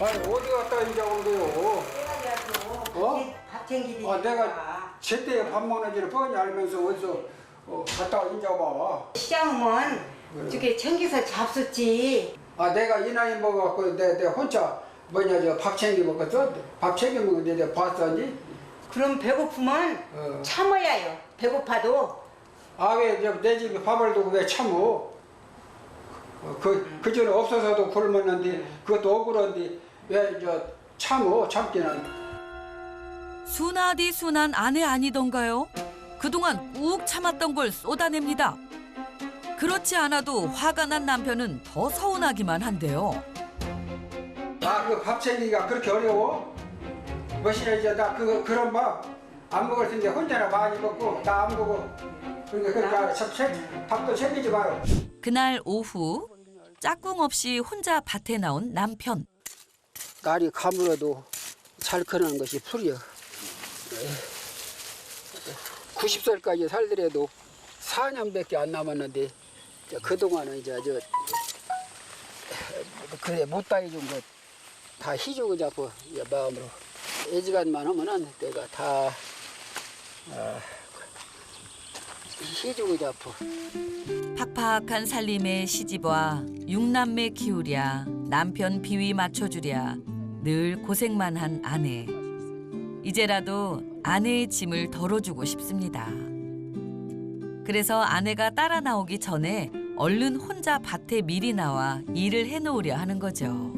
아니 어디 갔다 이제 온 거요? 어? 밥 챙기기. 내가 제때 밥 먹는지를 뻔히 알면서 어디서 갔다 이제 와. 시장 오면 저게 챙겨서 잡숫지. 내가 이 나이 먹어갖고 내 혼자 밥 챙겨 먹었어? 밥 챙겨 먹는데 내가 봤었니? 그럼 배고프면 참아야 해요. 배고파도. 왜 내 집에 밥을 두고 왜 참어? 그 전에 없어서도 굶었는데 그것도 억울한데 왜 참어? 참기는. 순하디 순한 아내 아니던가요? 그동안 꾹 참았던 걸 쏟아냅니다. 그렇지 않아도 화가 난 남편은 더 서운하기만 한데요. 그 밥 챙기기가 그렇게 어려워? 멋이나 이제 나 그런 밥 안 먹을 텐데 혼자나 많이 먹고 나 안 먹어. 그러니까 밥도 챙기지 마요. 그날 오후 짝꿍 없이 혼자 밭에 나온 남편. 날이 가물어도 잘 크는 것이 풀이야. 90살까지 살더라도 4년밖에 안 남았는데 그동안은 이제 그래 못다 해준 거 다 희주고 잡고 마음으로 애지간만 하면은 내가 다 희주고 잡고. 팍팍한 살림에 시집와 6남매 키우랴 남편 비위 맞춰주랴 늘 고생만 한 아내. 이제라도 아내의 짐을 덜어주고 싶습니다. 그래서 아내가 따라 나오기 전에 얼른 혼자 밭에 미리 나와 일을 해놓으려 하는 거죠.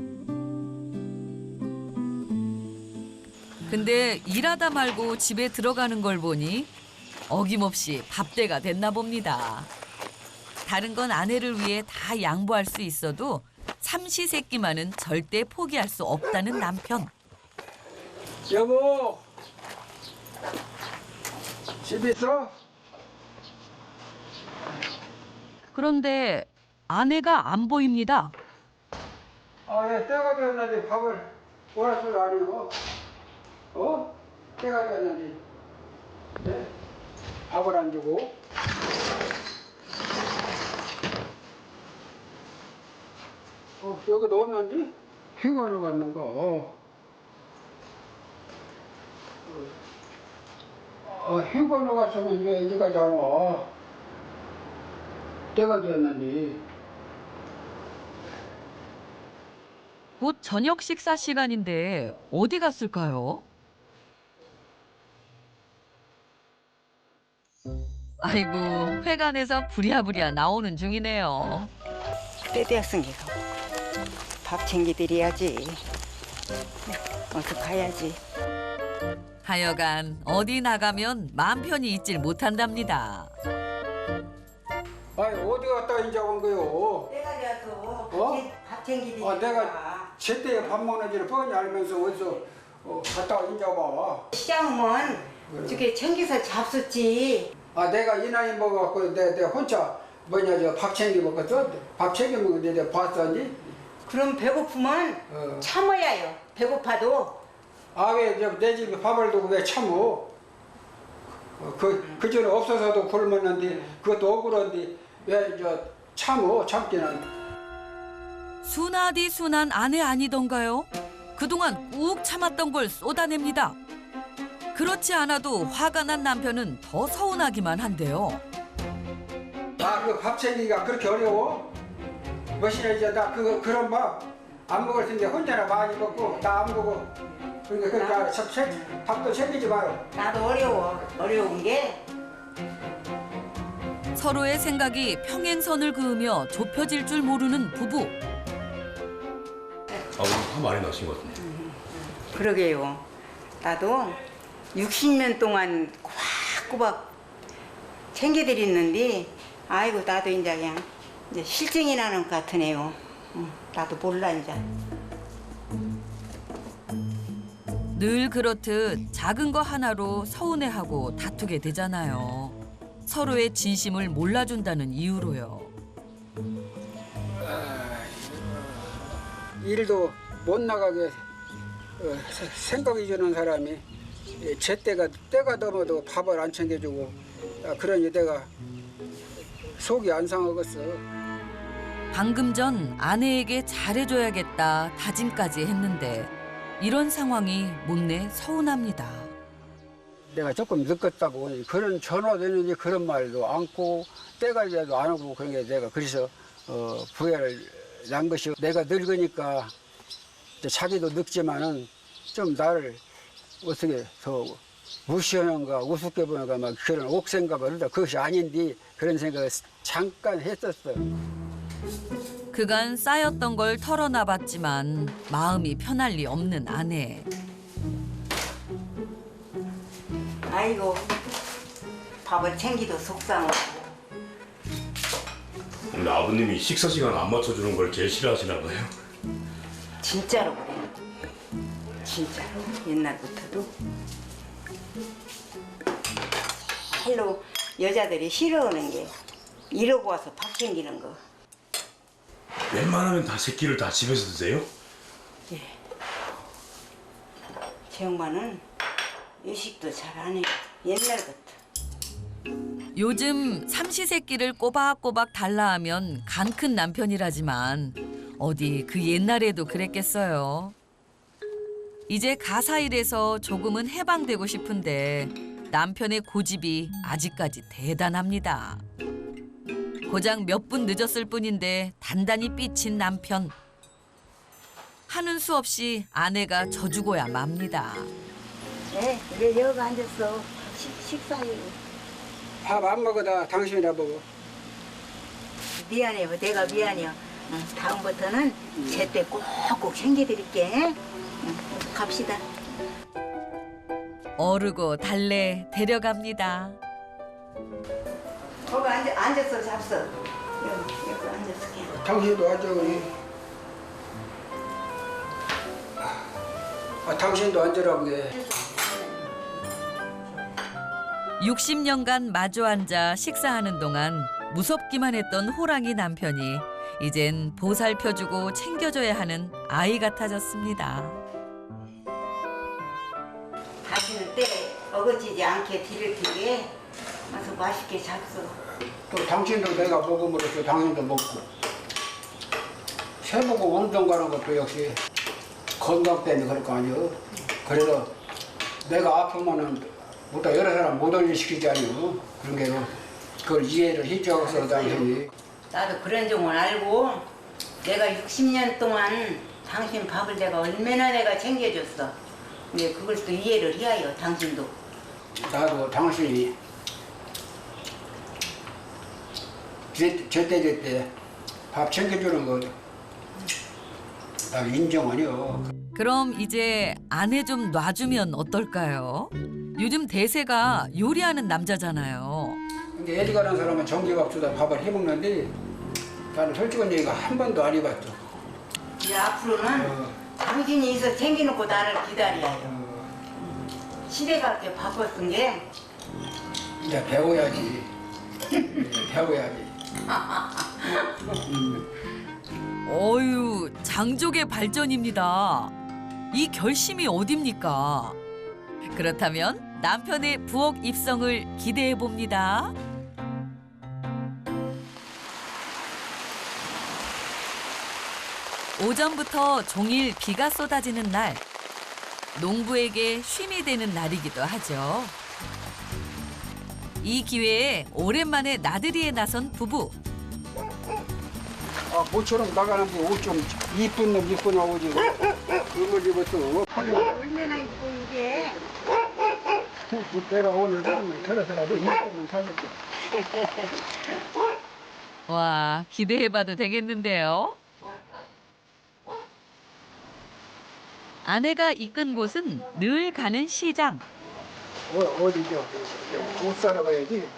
근데 일하다 말고 집에 들어가는 걸 보니 어김없이 밥대가 됐나 봅니다. 다른 건 아내를 위해 다 양보할 수 있어도 삼시세끼만은 절대 포기할 수 없다는 남편. 여보, 집에 있어? 그런데 아내가 안 보입니다. 예, 때가 되었는데 밥을 원할 줄 아니고, 때가 되었는데, 네? 밥을 안 주고. 여기 넣었는지? 휴가를 갔는가? 휴가를 갔으면 왜 여기까지 안 와? 때가 되었는데. 곧 저녁 식사 시간인데 어디 갔을까요? 아이고, 회관에서 부랴부랴 나오는 중이네요. 때 되었으니까 밥 챙기드려야지. 어서 가야지. 하여간 어디 나가면 마음 편히 있질 못한답니다. 어디 갔다 이제 온 거요? 때가 되어서 밥 챙기기. 내가 제때 밥 먹는지를 뻔히 알면서 어디서 갔다 이제 와. 시장 오면 저게 챙겨서 잡숫지. 내가 이 나이 먹어갖고 내 혼자 밥 챙겨 먹었어? 밥 챙겨 먹는데 내가 봤었니? 그럼 배고프면 참아야 해요. 배고파도. 왜 내 집에 밥을 두고 왜 참어? 그 전에 없어서도 굶었는데 그것도 억울한데 왜 참어? 참기는. 순하디 순한 아내 아니던가요? 그동안 꾹 참았던 걸 쏟아냅니다. 그렇지 않아도 화가 난 남편은 더 서운하기만 한데요. 그 밥 챙기기가 그렇게 어려워? 멋이나 이제 나 그런 밥 안 먹을 텐데 혼자나 많이 먹고 나 안 먹어. 그러니까 밥도 챙기지 마요. 나도 어려운 게. 서로의 생각이 평행선을 그으며 좁혀질 줄 모르는 부부. 오늘 화 많이 나신 것 같은데. 그러게요. 나도 60년 동안 꼬박꼬박 챙겨드렸는데, 아이고, 나도 이제 그냥 실증이 나는 것 같으네요. 나도 몰라, 이제. 늘 그렇듯 작은 거 하나로 서운해하고 다투게 되잖아요. 서로의 진심을 몰라준다는 이유로요. 일도 못 나가게 생각해 주는 사람이 때가 넘어도 밥을 안 챙겨주고 그러니 내가 속이 안 상하겠어. 방금 전 아내에게 잘해줘야겠다 다짐까지 했는데 이런 상황이 못내 서운합니다. 내가 조금 늦었다고 그런 전화도 있는지 그런 말도 않고 때가 돼도 안 하고 그런 게 내가 그래서 부회를 난 것이 내가 늙으니까 자기도 늙지만은 좀 나를 어떻게 더 무시하는가 우습게 보는가 막 그런 옥생가 그러다 그것이 아닌데 그런 생각을 잠깐 했었어. 그간 쌓였던 걸 털어놔봤지만 마음이 편할 리 없는 아내. 아이고 밥을 챙기도 속상하고. 근데 아버님이 식사 시간 안 맞춰주는 걸 제일 싫어하시나 봐요. 진짜로 그래. 진짜로 옛날부터도. 헬로 여자들이 싫어하는 게 이러고 와서 밥 챙기는 거. 웬만하면 다 새끼를 다 집에서 드세요? 예. 제 양반은 의식도 잘 안 해요. 옛날부터. 요즘 삼시세끼를 꼬박꼬박 달라 하면 간 큰 남편이라지만 어디 그 옛날에도 그랬겠어요. 이제 가사일에서 조금은 해방되고 싶은데 남편의 고집이 아직까지 대단합니다. 고작 몇 분 늦었을 뿐인데 단단히 삐친 남편. 하는 수 없이 아내가 져주고야 맙니다. 네, 이제 여기 앉았어. 식사해. 밥 안 먹어다 당신이나 먹어. 미안해요. 내가 미안해요. 응, 다음부터는 제때 꼭꼭 챙겨드릴게. 응, 갑시다. 어르고 달래 데려갑니다. 거기 앉았어, 잡숴. 여기 앉았어, 그냥. 당신도 앉아 우리. 당신도 앉으라고 해. 60년간 마주 앉아 식사하는 동안 무섭기만 했던 호랑이 남편이 이젠 보살펴주고 챙겨줘야 하는 아이 같아졌습니다. 다시는 때 어거지지 않게 뒤를 뒤게 와서 맛있게 잡숴. 또 당신도 내가 먹음으로써 당신도 먹고. 새보고 운동 가는 것도 역시 건강 때문에 그럴 거 아니오. 그래서 내가 아프면은 보다 여러 사람 못 올리시키지 아니오. 그런 게로 그걸 이해를 해줘서 당신이. 나도 그런 점을 알고 내가 60년 동안 당신 밥을 내가 얼마나 내가 챙겨줬어. 근데 그걸 또 이해를 해야 해요, 당신도. 나도 당신이 제때 밥 챙겨주는 거 나도 인정하니요. 그럼 이제 아내 좀 놔주면 어떨까요? 요즘 대세가 요리하는 남자잖아요. 근데 애들가는 사람은 전기밥 주다 밥을 해먹는데 나는 솔직한 얘기가 한 번도 안 해봤죠. 이제 앞으로는 당신이 있어 챙겨놓고 나를 기다려야 해요. 시대가 그렇게 바빴던 게 이제 배워야지. 배워야지. 어유 장족의 발전입니다. 이 결심이 어딥니까? 그렇다면 남편의 부엌 입성을 기대해 봅니다. 오전부터 종일 비가 쏟아지는 날, 농부에게 쉼이 되는 날이기도 하죠. 이 기회에 오랜만에 나들이에 나선 부부. 모처럼 나가는데 옷 좀 이쁜 놈 입고 나오지. 그걸 입었어. 얼마나 이쁘 이게. 내가 오늘 털어서라도 이쁜 놈 사줄게. 와, 기대해봐도 되겠는데요? 아내가 이끈 곳은 늘 가는 시장. 어디죠? 옷 사러 가야지.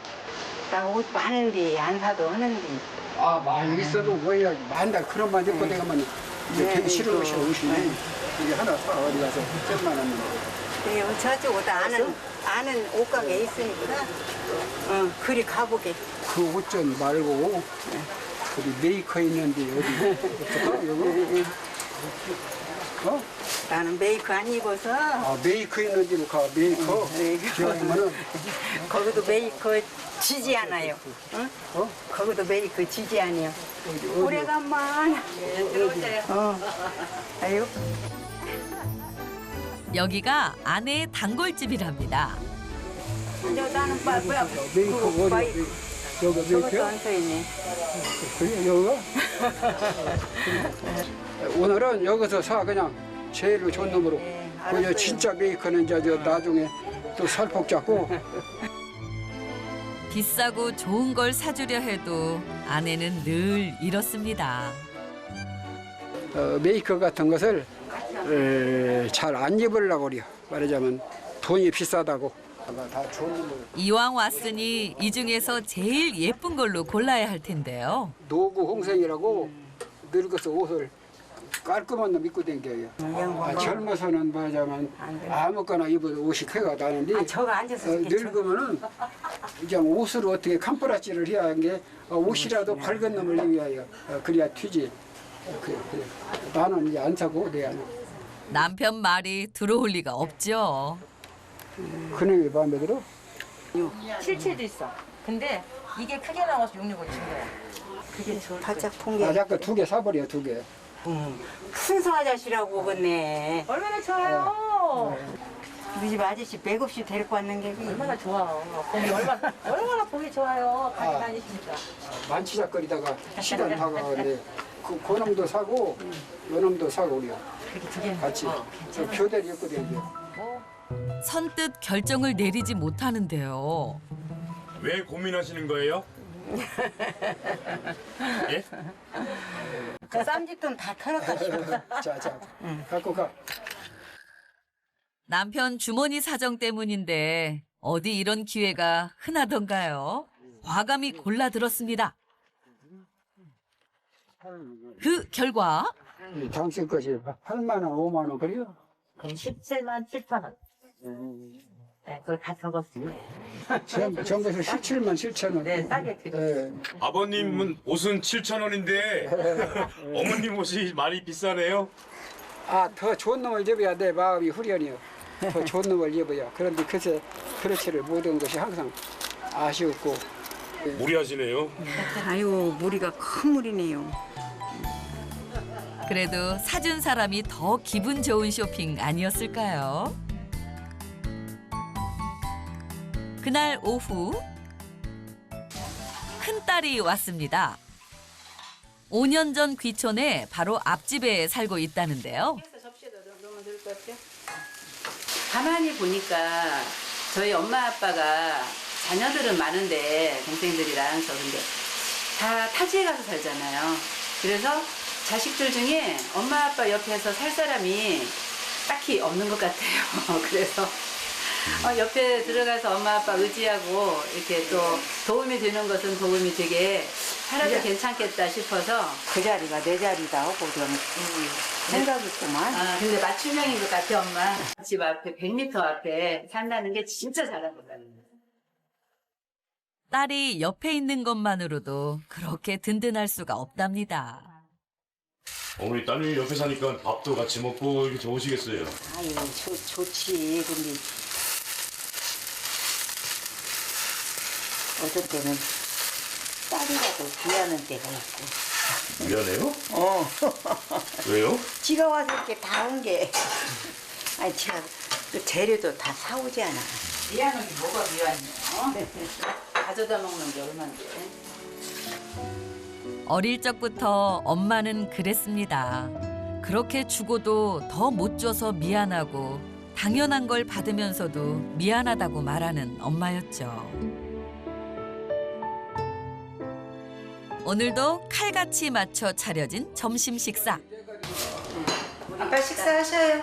나 옷 많은데 안 사도 하는데. 많이 있어도 뭐야. 만달 그런 만 입고 내가면 이제 되게 싫은 것이 옷이네. 이게 하나 사 어디 가서 100만 원. 네, 저쪽 옷 아는 옷가게 있으니까 그리 가보게. 그 옷 좀 말고 어디 메이커 있는데 어디 없을까? 여기? 나는 메이크 안 입어서 아, 메이크 있는 집가 메이크. 기왕이면은 거기도 메이크 지지 않아요. 응? 어? 거기도 메이크 지지 않아요. 어디? 오래간만. 들어오세요. 아유. 여기가 아내의 단골집이랍니다. 저 나는 뭐야? 메이크 어디? 여기 저것도 메이크야? 안 서 있네. 그래 여기가? 오늘은 여기서 사 그냥 제일 좋은 놈으로. 네, 그냥 알았어요. 진짜 메이크는 이제 저 나중에 또 살폭 잡고 비싸고 좋은 걸 사주려 해도 아내는 늘 이렇습니다. 메이크 같은 것을 잘 안 입으려고 그래요. 말하자면 돈이 비싸다고. 다 좋은 놈으로. 이왕 왔으니 이 중에서 제일 예쁜 걸로 골라야 할 텐데요. 노구 홍생이라고 늙어서 옷을 깔끔한 놈 입고 댕겨요. 젊어서는 말하자면 아무거나 입어도 옷이 쾌가 나는데 저거 앉아서 늙으면은 이제 옷을 어떻게 캄프라치를 해야 하는 게 옷이라도 밝은 놈을 입어야 그래야 튀지. 그래. 나는 이제 안 사고 내 안. 남편 말이 들어올 리가 없죠. 그놈이 마음에 들어? 77도 있어. 근데 이게 크게 나와서 665 친 거야. 그게 좋을 거야. 바짝 통계. 아, 잠깐 2개 사버려 2개. 순서 아저씨라고 그네. 얼마나 좋아요. 우리 집 아저씨 맥없이 데리고 왔는 게 얼마나 좋아. 보기 얼마나 보기 좋아요. 가게 다니시니까. 만취작거리다가 시간 다 가는데 그 놈도 사고 요놈도 사고 그래요. 그렇게 두 개는 같이 교대를 입고 다니죠. 선뜻 결정을 내리지 못하는데요. 왜 고민하시는 거예요? 예? 그 쌈짓돈 다 털었다 싶어. 자, 갖고 가. 남편 주머니 사정 때문인데 어디 이런 기회가 흔하던가요? 과감히 골라들었습니다. 그 결과 당신 것이 8만 원, 5만 원 그래요? 그럼 17만 7천 원. 네, 그걸 다 적었어요. 전부에서 17만 7천 원. 네, 싸게 드릴게요. 아버님은 옷은 7,000원인데 어머님 옷이 많이 비싸네요. 아, 더 좋은 놈을 입어야 내 마음이 후련해요. 더 좋은 놈을 입어야. 그런데 그새 그렇지를 못한 것이 항상 아쉬웠고. 무리하시네요. 아유 무리가 큰 무리네요. 그래도 사준 사람이 더 기분 좋은 쇼핑 아니었을까요? 그날 오후 큰딸이 왔습니다. 5년 전 귀촌에 바로 앞집에 살고 있다는데요. 가만히 보니까 저희 엄마 아빠가 자녀들은 많은데 동생들이랑 근데 다 타지에 가서 살잖아요. 그래서 자식들 중에 엄마 아빠 옆에서 살 사람이 딱히 없는 것 같아요. 그래서 옆에 들어가서 엄마 아빠 의지하고 이렇게 또 도움이 되는 것은 도움이 되게 살아도 괜찮겠다 싶어서 그 자리가 내 자리다 하고 좀 생각이 있구만. 근데 맞춤형인 것 같아 엄마. 집 앞에 100m 앞에 산다는 게 진짜 잘한 것 같아요. 딸이 옆에 있는 것만으로도 그렇게 든든할 수가 없답니다. 어머니 따님이 옆에 사니까 밥도 같이 먹고 이렇게 좋으시겠어요. 아유 좋지. 근데 어떨 때는 딸이라도 귀하는 때가 있고. 미안해요? 왜요? 지가 와서 이렇게 다 온 게. 아니 제가 그 재료도 다 사오지 않아. 미안한 게 뭐가 미안해요? 가져다 먹는 게 얼만데. 어릴 적부터 엄마는 그랬습니다. 그렇게 주고도 더 못 줘서 미안하고 당연한 걸 받으면서도 미안하다고 말하는 엄마였죠. 오늘도 칼같이 맞춰 차려진 점심 식사. 아빠 식사하셔요.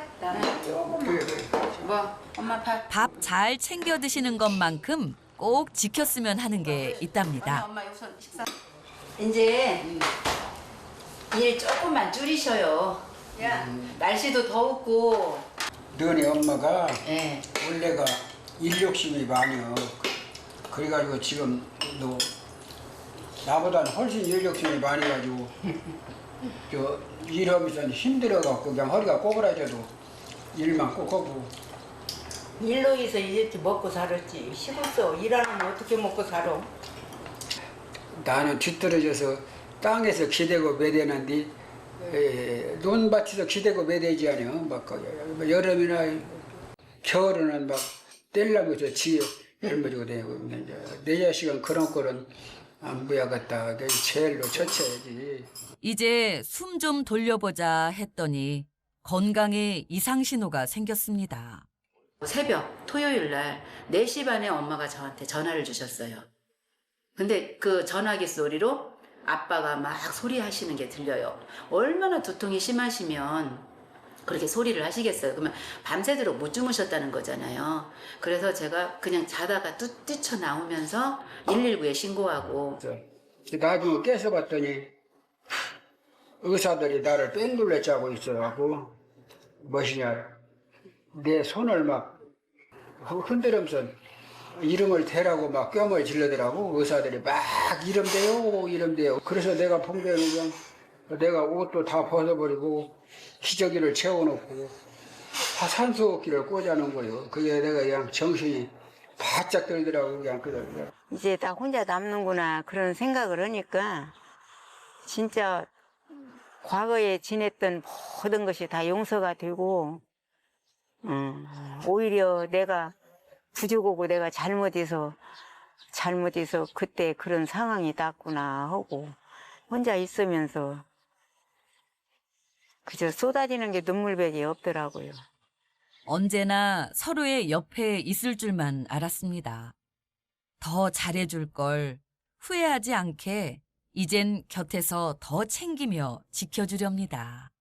뭐 엄마 밥. 밥 잘 챙겨 드시는 것만큼 꼭 지켰으면 하는 게 있답니다. 엄마 우선 식사. 이제 일 조금만 줄이셔요. 날씨도 더웠고. 너네 엄마가 예. 원래가 일 욕심이 많이요. 그래가지고 지금 너 나보다는 훨씬 일 욕심이 많이 가지고 저 일하면서 힘들어갖고 그냥 허리가 꼬부라져도 일만 꼭 하고. 일로에서 이렇게 먹고 살았지. 시골서 일하면 어떻게 먹고 살아? 나는 뒤떨어져서 땅에서 기대고 매대는데 논밭에서 기대고 매대지 않아. 막 여름이나 겨울에는 막 떼려면서 지에 열매지고 다니고 내 자식은 그런 꼴은 안 보야겠다. 그게 제일로 처치해야지. 이제 숨 좀 돌려보자 했더니 건강에 이상 신호가 생겼습니다. 새벽 토요일 날 4시 반에 엄마가 저한테 전화를 주셨어요. 근데 그 전화기 소리로 아빠가 막 소리하시는 게 들려요. 얼마나 두통이 심하시면 그렇게 소리를 하시겠어요. 그러면 밤새도록 못 주무셨다는 거잖아요. 그래서 제가 그냥 자다가 뛰쳐나오면서 119에 신고하고. 나중에 깨서 봤더니 의사들이 나를 뺑돌려 짜고 있어갖고 무엇이냐 내 손을 막 흔들면서 이름을 대라고 막 뼘을 질러더라고. 의사들이 막 이름대요. 그래서 내가 붕대는 내가 옷도 다 벗어버리고 기저귀를 채워놓고 산소호흡기를 꽂아놓은 거예요. 그게 내가 그냥 정신이 바짝 들더라고. 그냥 그냥. 이제 다 혼자 남는구나 그런 생각을 하니까 진짜 과거에 지냈던 모든 것이 다 용서가 되고 오히려 내가 부족하고 내가 잘못해서 그때 그런 상황이 났구나 하고 혼자 있으면서 그저 쏟아지는 게 눈물밖에 없더라고요. 언제나 서로의 옆에 있을 줄만 알았습니다. 더 잘해줄 걸 후회하지 않게 이젠 곁에서 더 챙기며 지켜주렵니다.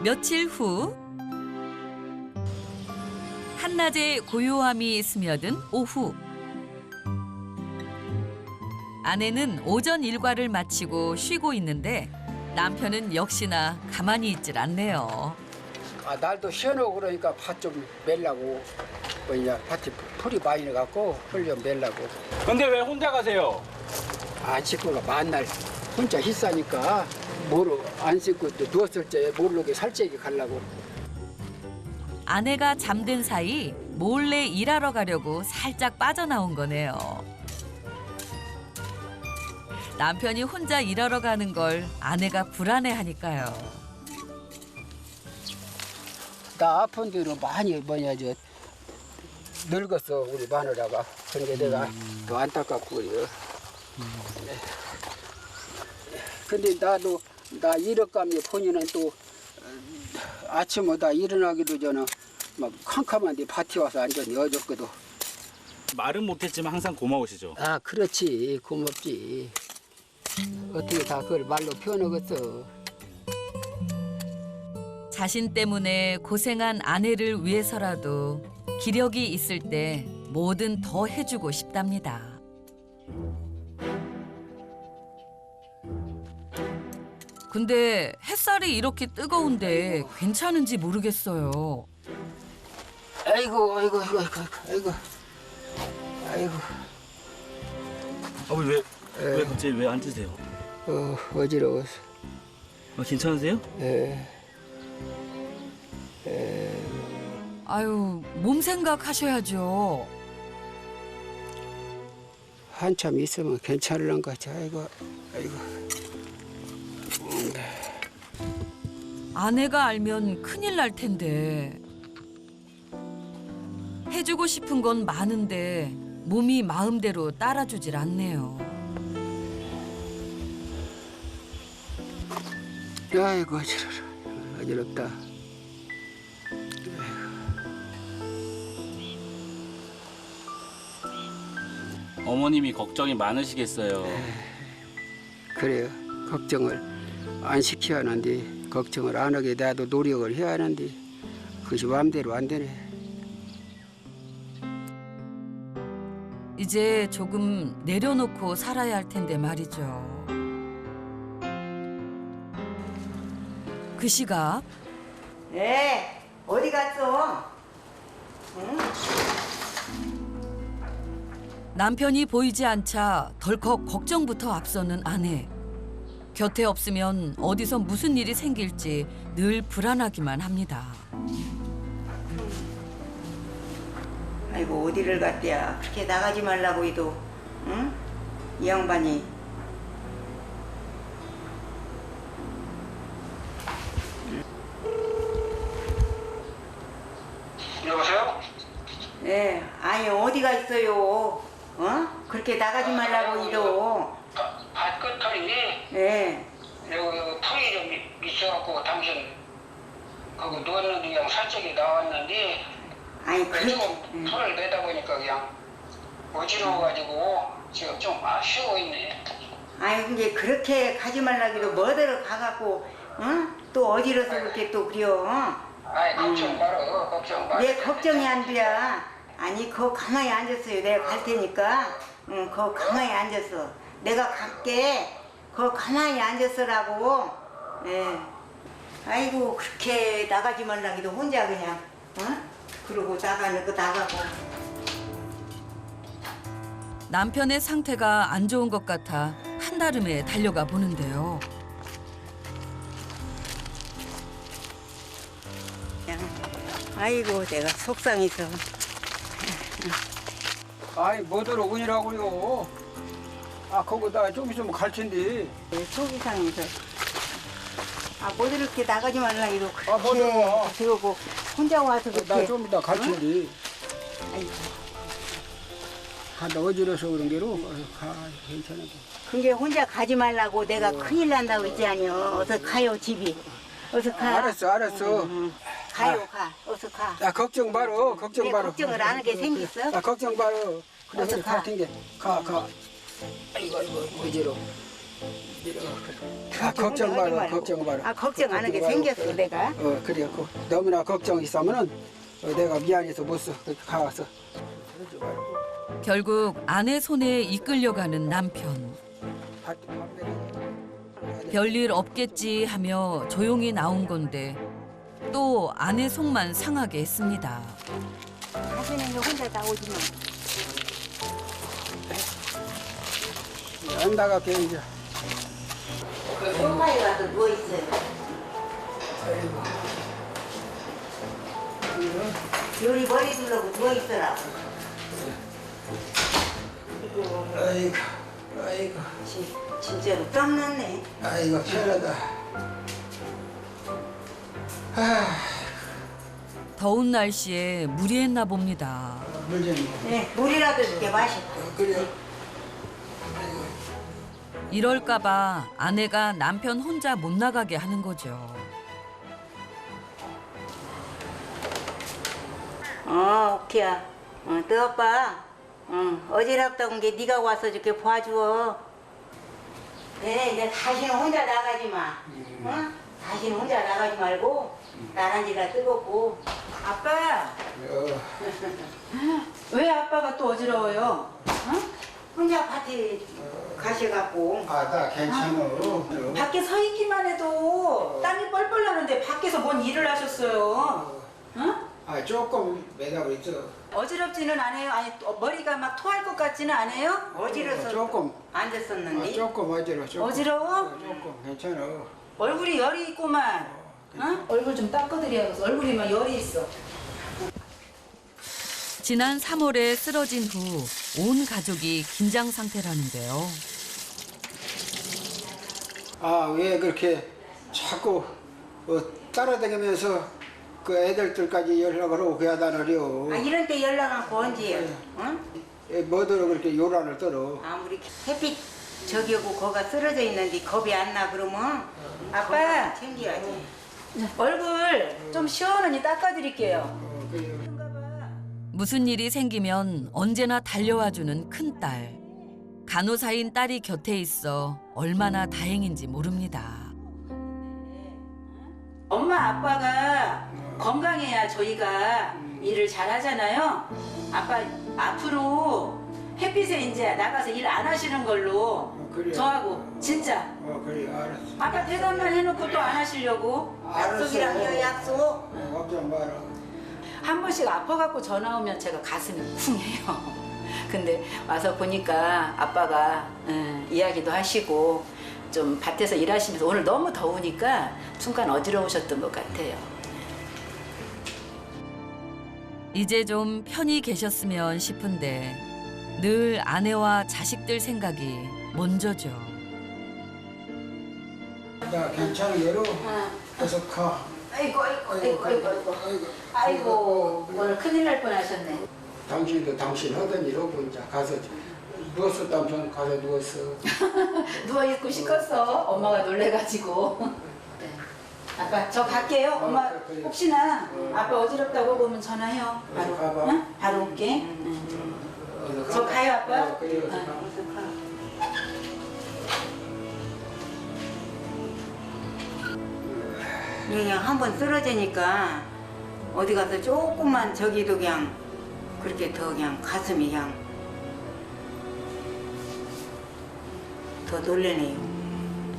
며칠 후 한낮의 고요함이 스며든 오후. 아내는 오전 일과를 마치고 쉬고 있는데 남편은 역시나 가만히 있질 않네요. 날도 시원하고 그러니까 밭 좀 멜라고 뭐냐 밭에 풀이 많이 나갖고 풀 좀 멜라고. 근데 왜 혼자 가세요? 식구가 만날 혼자 희싸니까 뭐로 안 씻고 또 누웠을 때 모르게 살찌게 가려고. 아내가 잠든 사이 몰래 일하러 가려고 살짝 빠져나온 거네요. 남편이 혼자 일하러 가는 걸 아내가 불안해하니까요. 나 아픈 대로 많이 늙었어 우리 마누라가. 그러니까 내가 더 안타깝고 그래요. 근데 나 이력감이 보니는 또 아침마다 일어나기도 전에 막 캄캄한데 밭에 와서 완전히 어졌거든. 말은 못했지만 항상 고마우시죠? 아 그렇지 고맙지. 어떻게 다 그걸 말로 표현하겠어. 자신 때문에 고생한 아내를 위해서라도 기력이 있을 때 뭐든 더 해주고 싶답니다. 근데 햇살이 이렇게 뜨거운데 괜찮은지 모르겠어요. 아이고. 아버님 왜 갑자기 왜 앉으세요? 어지러워서. 괜찮으세요? 아유, 몸 생각하셔야죠. 한참 있으면 괜찮을란 거지. 아이고. 아내가 알면 큰일 날 텐데. 해주고 싶은 건 많은데 몸이 마음대로 따라주질 않네요. 아이고 어지럽다. 어머님이 걱정이 많으시겠어요. 그래요. 걱정을 안 시켜야 하는데 걱정을 안 하게 나도 노력을 해야 하는데 그것이 마음대로 안 되네. 이제 조금 내려놓고 살아야 할 텐데 말이죠. 그 시각 네, 어디 갔어? 응? 남편이 보이지 않자 덜컥 걱정부터 앞서는 아내. 곁에 없으면 어디서 무슨 일이 생길지 늘 불안하기만 합니다. 아이고 어디를 갔대야. 그렇게 나가지 말라고 해도 응? 이 양반이. 여보세요? 네, 아니 어디가 있어요? 어? 그렇게 나가지 말라고 해도. 발끝털이 네. 여기 풀이 좀 있어갖고 당신 거기 누웠는데 그냥 살짝이 나왔는데 아니 그 요즘 풀을 내다 보니까 그냥 어지러워가지고 지금 좀 아쉬워 있네. 아니 근데 그렇게 가지 말라고 해도 뭐대로 가갖고 응? 또 어디로서 그렇게 또 그려. 아이 걱정 말어 걱정 말어. 내 걱정이 안 돼. 아니 거 가만히 앉았어요. 내가 갈 테니까. 응, 거 가만히 앉았어. 내가 갈게. 거 가만히 앉았으라고. 예. 아이고 그렇게 나가지 말라고 해도 혼자 그냥 어? 그러고 나가는 거 나가고. 남편의 상태가 안 좋은 것 같아 한달음에 달려가 보는데요. 그냥 아이고 내가 속상해서. 아이 뭐더러 운이라고요. 아 거기다 좀 있으면 갈 텐데. 속이 상해서. 아 뭐 이렇게 나가지 말라고 해도 아, 뭐 들어와. 그렇게 그러고 혼자 와서 그렇게. 나 좀 이따 갈 텐데. 아이고. 간다 어지러서 그런 게로 가 괜찮아. 그게 혼자 가지 말라고 내가 큰일 난다고 했지 아니요. 어서 가요 집이. 어서 가. 알았어. 가요 가. 어서 가. 야 걱정 말어 걱정 내 말어. 걱정을 안 하게 생겼어? 야 걱정 말어. 그래 어서 그래 가. 갈 텐게 가. 아이고 어지러. 아 걱정 하지 말어 말고. 걱정 말어. 아 걱정 안 하게 생겼어 내가. 그래 너무나 걱정 있으면은 내가 미안해서 못 써. 가서. 결국 아내 손에 이끌려가는 남편. 별일 없겠지 하며 조용히 나온 건데 또 아내 속만 상하게 했습니다. 다시는 이제 혼자 나오지 마. 안 나갈게 이제. 소파에 가서 누워 있어요. 요리 머리 둘러고 누워 있더라고. 아이고 진짜로 땀났네. 아이고 편하다. 더운 날씨에 무리했나 봅니다. 물좀 네, 물이라도 이렇게 마시고. 그래. 이럴까봐 아내가 남편 혼자 못 나가게 하는 거죠. 오케이야. 너 아빠. 어지럽다고 게 네가 와서 이렇게 봐줘. 네, 이제 다시는 혼자 나가지 마. 다시는 혼자 나가지 말고 나란지가 뜨겁고. 아빠, 왜 아빠가 또 어지러워요? 혼자 밭에 가셔갖고. 나 괜찮아. 밖에 서 있기만 해도 땀이 뻘뻘 나는데 밖에서 뭔 일을 하셨어요? 응? 조금 매다고 있어. 어지럽지는 않아요? 아니 머리가 막 토할 것 같지는 않아요? 어지러서 조금. 앉았었는데. 조금 어지러. 조금. 어지러워? 조금 괜찮아. 얼굴이 열이 있구만. 응? 얼굴 좀 닦아드려야겠어. 얼굴이 막 열이 있어. 지난 3월에 쓰러진 후 온 가족이 긴장 상태라는데요. 왜 그렇게 자꾸 따라다니면서 그 애들들까지 연락을 오고 해야 다느려. 이런 때 연락하고 언제? 응? 뭐더러 그렇게 요란을 떨어. 아무리 햇빛 저기 오고 거가 쓰러져 있는데 겁이 안 나 그러면 아빠! 챙겨야지. 얼굴 좀 시원하니 닦아드릴게요. 무슨 일이 생기면 언제나 달려와주는 큰딸. 간호사인 딸이 곁에 있어 얼마나 다행인지 모릅니다. 엄마 아빠가 건강해야 저희가 일을 잘 하잖아요. 아빠 앞으로 햇빛에 이제 나가서 일 안 하시는 걸로 그래. 저하고 진짜 그래 알았어. 아빠 대답만 해놓고 또 안 하시려고 약속이랑요 약속. 걱정 마라. 한 번씩 아파갖고 전화 오면 제가 가슴이 쿵해요. 근데 와서 보니까 아빠가 이야기도 하시고 좀 밭에서 일하시면서 오늘 너무 더우니까 순간 어지러우셨던 것 같아요. 이제 좀 편히 계셨으면 싶은데 늘 아내와 자식들 생각이 먼저죠. 야 괜찮은 게로 계속 가. 아이고 오늘 큰일 날 뻔하셨네. 당신도 당신 하던 일 하고 이제 가서 누웠었다면 저는 가서 누웠어. 누워 있고 싶었어. 엄마가 놀래가지고. 네. 아빠 저 갈게요. 엄마 혹시나 아빠 어지럽다고 보면 전화해요. 바로. 가봐. 응? 바로 올게. 어서 저 가. 가요 아빠. 그래 어서 응. 가. 그냥 한번 쓰러지니까 어디 가서 조금만 저기도 그냥 그렇게 더 그냥 가슴이 그냥 더 놀래네요.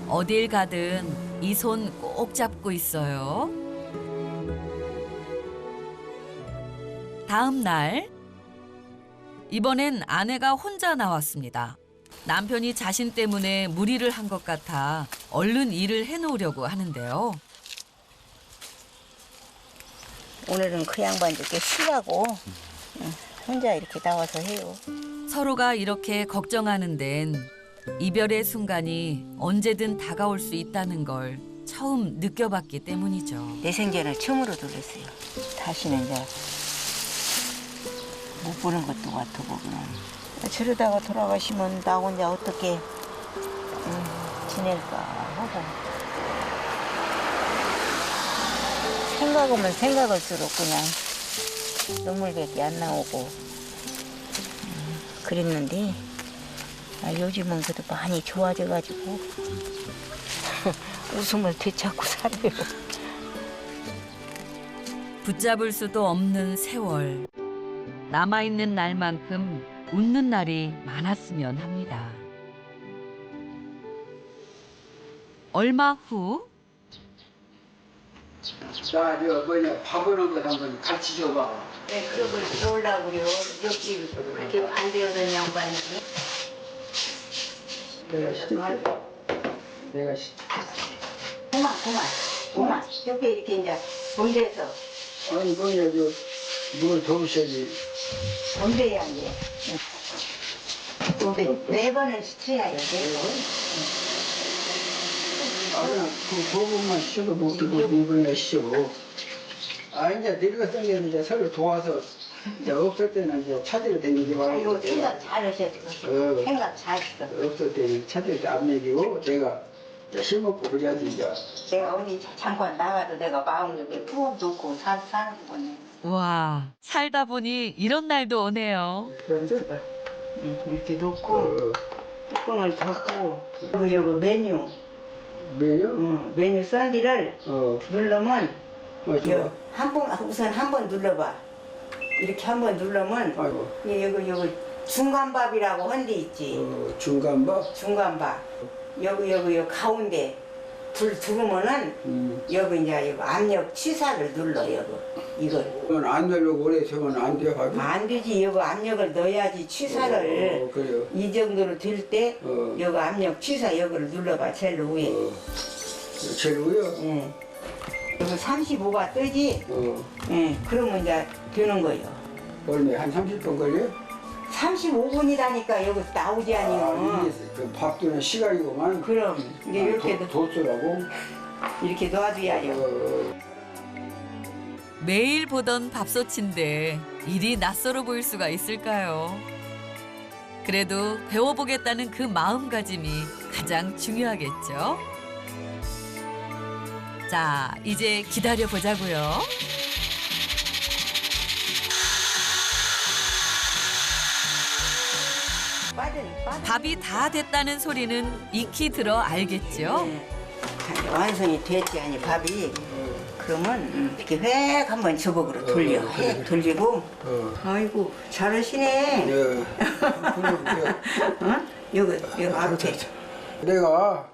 어딜 가든 이 손 꼭 잡고 있어요. 다음 날 이번엔 아내가 혼자 나왔습니다. 남편이 자신 때문에 무리를 한 것 같아 얼른 일을 해놓으려고 하는데요. 오늘은 그 양반 좀 쉬라고 혼자 이렇게 나와서 해요. 서로가 이렇게 걱정하는 데는 이별의 순간이 언제든 다가올 수 있다는 걸 처음 느껴봤기 때문이죠. 내 생전을 처음으로 놀랐어요. 다시는 이제 못 보는 것도 같아 보구나. 저러다가 돌아가시면 나 혼자 어떻게 지낼까 하고 생각하면 생각할수록 그냥 눈물밖에 안 나오고 그랬는데 요즘은 그래도 많이 좋아져가지고 웃음을 되찾고 살아요. 붙잡을 수도 없는 세월. 남아있는 날만큼 웃는 날이 많았으면 합니다. 얼마 후 자, 저 뭐냐 밥 오는 것 한번 같이 줘봐. 네, 그런 걸 배우려고 그래요. 여기 그렇게 반대하던 양반이지. 내가 시켰어. 내가 그만. 여기 이렇게 이제 본대에서 아니 뭐냐 저뭘 도우셔야지. 본대야 이제. 네 번을 시켜야 돼. 그냥 그 부분만 쉬고 먹고 이번에 쉬고. 이제 늙었던 게 이제 서로 도와서 이제 없을 때는 이제 찾으러 다니지 아이고 말고. 생각 잘하셨어. 생각 잘했어. 없을 때는 찾을 때 안 먹이고 내가 힘먹고 그래야지 이제. 내가 언니 잠깐 나가도 내가 마음 이렇게 푹 놓고 사는 거네. 와, 살다 보니 이런 날도 오네요. 이렇게 놓고 뚜껑을 닫고 여기 메뉴. 메뉴? 메뉴 썰기를 누르면 좋아. 우선 한 번 눌러봐. 이렇게 한 번 누르면 아이고. 여기 중간밥이라고 한 데 있지. 중간밥? 중간밥. 여기 가운데 불 두르면은 여기 이제 여기 압력 취사를 눌러 이걸. 그건 안 되려고 오래 세면 안 돼, 밥이? 안 되지. 여기 압력을 넣어야지 취사를 그래요. 이 정도로 들 때 여기 압력 취사 여기를 눌러봐. 제일 위에. 제일 위요? 예. 여기 35가 뜨지? 예. 그러면 이제 되는 거예요. 얼마 한 30분 걸려? 35분이라니까 여기 나오지 아니요. 이게 그 밥도는 시간이구만. 그럼 이게 이렇게 도수라고? 이렇게 놔줘야죠. 매일 보던 밥솥인데 일이 낯설어 보일 수가 있을까요? 그래도 배워보겠다는 그 마음가짐이 가장 중요하겠죠? 자, 이제 기다려보자고요. 밥이 다 됐다는 소리는 익히 들어 알겠죠? 완성이 됐지 아니 밥이. 그러면 이렇게 획 한번 저벅으로 돌려. 획 돌리고. 아이고 잘하시네. 네. 여기 앞에. 내가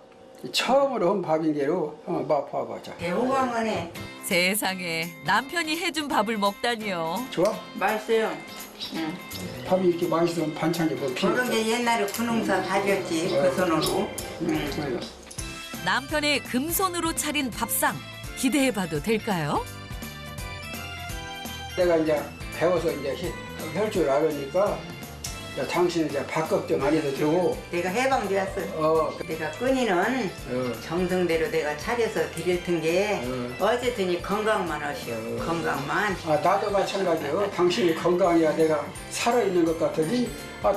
처음으로 한 밥인 게로 한번 맛봐보자. 대호강하네. 세상에 남편이 해준 밥을 먹다니요. 좋아? 맛있어요. 응. 밥이 이렇게 맛있으면 반찬이 뭐 필요 그런 없어. 게 옛날에 군웅사 다졌지 그 손으로. 그래요. 남편의 금손으로 차린 밥상 기대해봐도 될까요? 내가 이제 배워서 이제 할 줄 알으니까 당신은 이제 밥 걱정 많이도 되고 내가 해방되었어. 내가 끈이는 정성대로 내가 차려서 드릴 텐게 어쨌든 건강만 하시오. 건강만. 나도 마찬가지요. 당신이 건강해야 내가 살아있는 것 같으니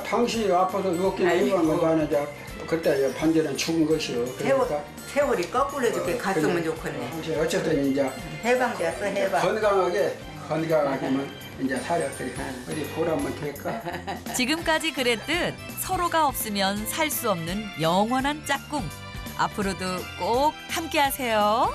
당신이 아파서 누웠긴 누웠는 거 나는 이제 그때 반전은 죽은 것이요. 그러니까 세월이 거꾸로 이렇게 갔으면 좋겠네. 당신 어쨌든 이제 해방되었어. 해방. 건강하게만 이제 살았으니 어디 보라면 될까? 지금까지 그랬듯 서로가 없으면 살 수 없는 영원한 짝꿍. 앞으로도 꼭 함께하세요.